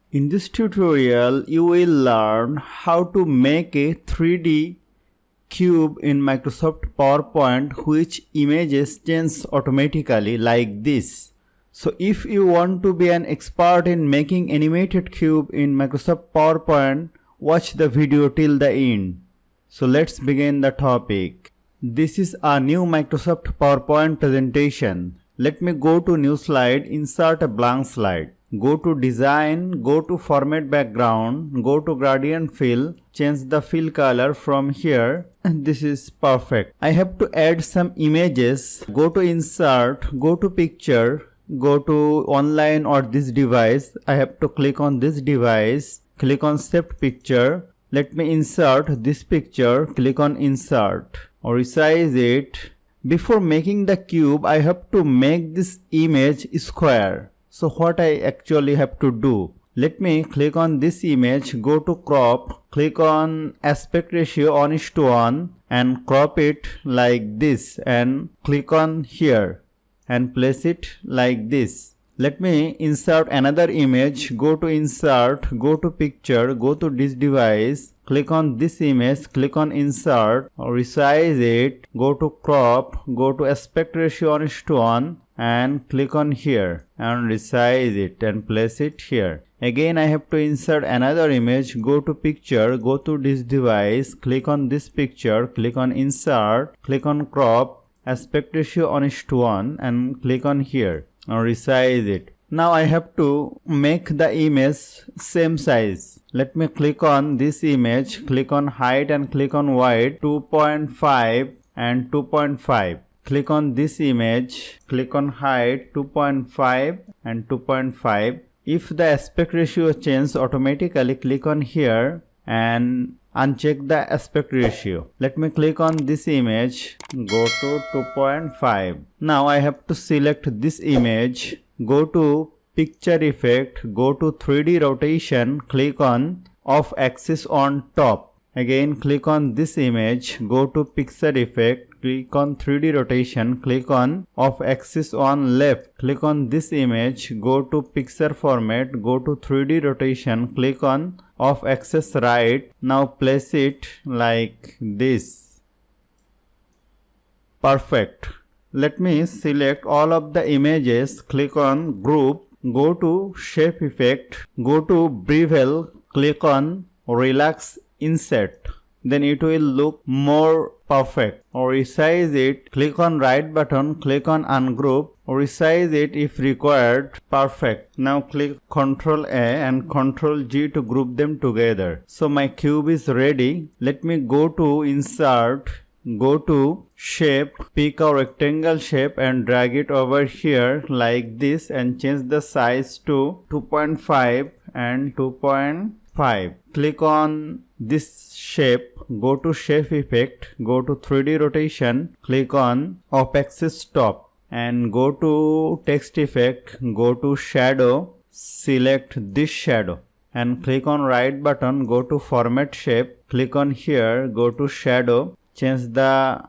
In this tutorial, you will learn how to make a 3D cube in Microsoft PowerPoint which images change automatically like this. So if you want to be an expert in making animated cube in Microsoft PowerPoint, watch the video till the end. So let's begin the topic. This is a new Microsoft PowerPoint presentation. Let me go to new slide, insert a blank slide. Go to design, go to format background, go to gradient fill, change the fill color from here, and this is perfect. I have to add some images. Go to insert, go to picture, go to online or this device. I have to click on this device, click on saved picture. Let me insert this picture, click on insert or resize it. Before making the cube, I have to make this image square. So what I actually have to do? Let me click on this image, go to crop, click on aspect ratio 1:1 and crop it like this and click on here and place it like this. Let me insert another image, go to insert, go to picture, go to this device, click on this image, click on insert or resize it, go to crop, go to aspect ratio 1:1 and click on here and resize it and place it here. Again I have to insert another image, go to picture, go to this device, click on this picture, click on insert, click on crop, aspect ratio 1:1 and click on here and resize it. Now I have to make the image same size. Let me click on this image, click on height and click on width 2.5 and 2.5. Click on this image, click on height 2.5 and 2.5. If the aspect ratio changes automatically, click on here and uncheck the aspect ratio. Let me click on this image, go to 2.5. Now I have to select this image, go to picture effect, go to 3D rotation, click on off axis on top. Again click on this image, go to picture effect, click on 3D rotation, click on off axis on left. Click on this image, go to picture format, go to 3D rotation, click on off axis right. Now place it like this. Perfect. Let me select all of the images, click on group, go to shape effect, go to bevel, click on relax inset. Then it will look more perfect. Or resize it, click on right button, click on ungroup, or resize it if required. Perfect. Now click Ctrl A and Ctrl G to group them together. So my cube is ready. Let me go to insert, go to shape, pick a rectangle shape and drag it over here like this and change the size to 2.5 and 2.5. Click on this shape, go to shape effect, go to 3D rotation, click on off axis top and go to text effect, go to shadow, select this shadow and click on right button, go to format shape, click on here, go to shadow, change the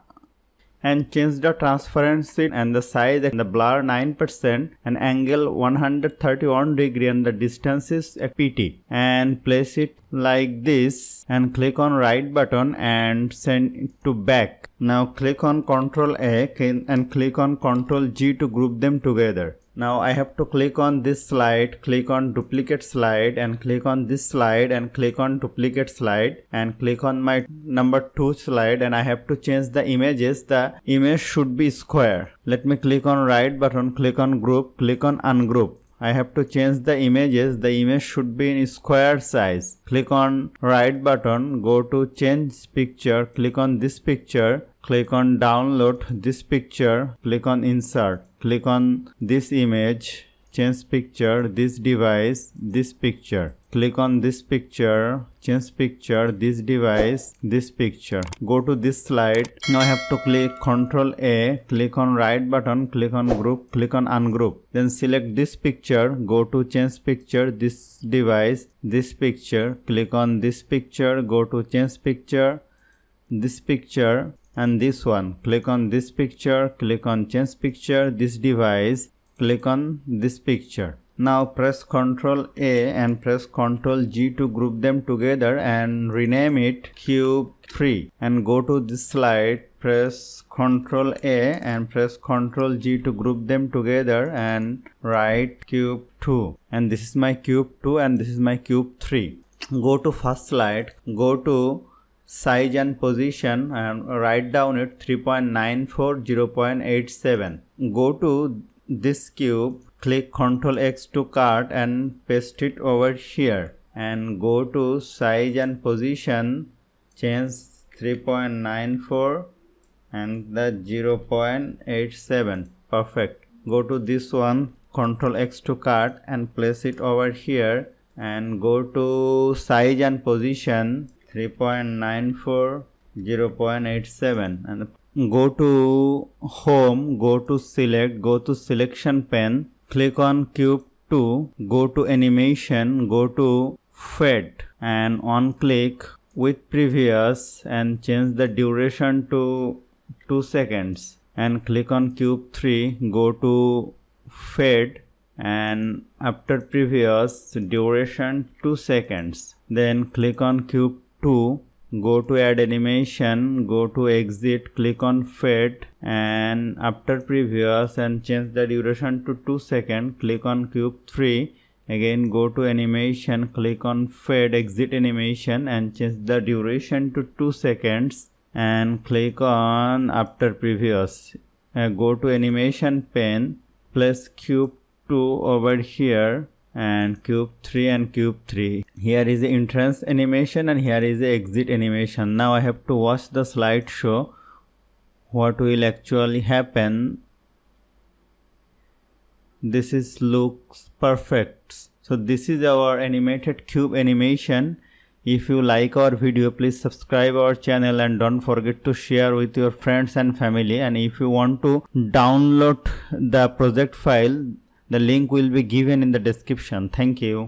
transparency and the size and the blur 9% and angle 131 degree and the distance is pt and place it like this and click on right button and send it to back. Now click on Ctrl A and click on Ctrl G to group them together. Now I have to click on this slide, click on duplicate slide and click on this slide and click on duplicate slide and click on my number 2 slide and I have to change the images. The image should be square. Let me click on right button, click on group, click on ungroup. I have to change the images. The image should be in square size. Click on right button, go to change picture, click on this picture, click on download this picture, click on insert, click on this image, change picture, this device, this picture. Click on this picture, change picture, this device, this picture. Go to this slide. Now I have to click Ctrl A, click on right button, click on group, click on ungroup. Then select this picture, go to change picture, this device, this picture. Click on this picture, go to change picture, this picture and this one. Click on this picture, click on change picture, this device, click on this picture. Now press Ctrl A and press Ctrl G to group them together and rename it Cube 3. And go to this slide, press Ctrl A and press Ctrl G to group them together and write Cube 2. And this is my Cube 2 and this is my Cube 3. Go to first slide, go to size and position and write down it 3.94 0.87. Go to this cube, click Ctrl X to cart and paste it over here, and go to size and position, change 3.94 and the 0.87. Perfect. Go to this one, Ctrl X to cart and place it over here, and go to size and position 3.94 0.87 and go to home, go to select, go to selection pane, click on Cube 2, go to animation, go to fade and on click with previous and change the duration to 2 seconds, and click on Cube 3, go to fade and after previous duration 2 seconds, then click on Cube 2, go to add animation, go to exit, click on fade and after previous and change the duration to 2 seconds, click on Cube 3, again go to animation, click on fade, exit animation and change the duration to 2 seconds and click on after previous. Go to animation pane, place Cube 2 over here and Cube 3 and Cube 3. Here is the entrance animation and here is the exit animation. Now I have to watch the slideshow. What will actually happen? This is looks perfect. So this is our animated cube animation. If you like our video, please subscribe our channel and don't forget to share with your friends and family. And if you want to download the project file, the link will be given in the description. Thank you.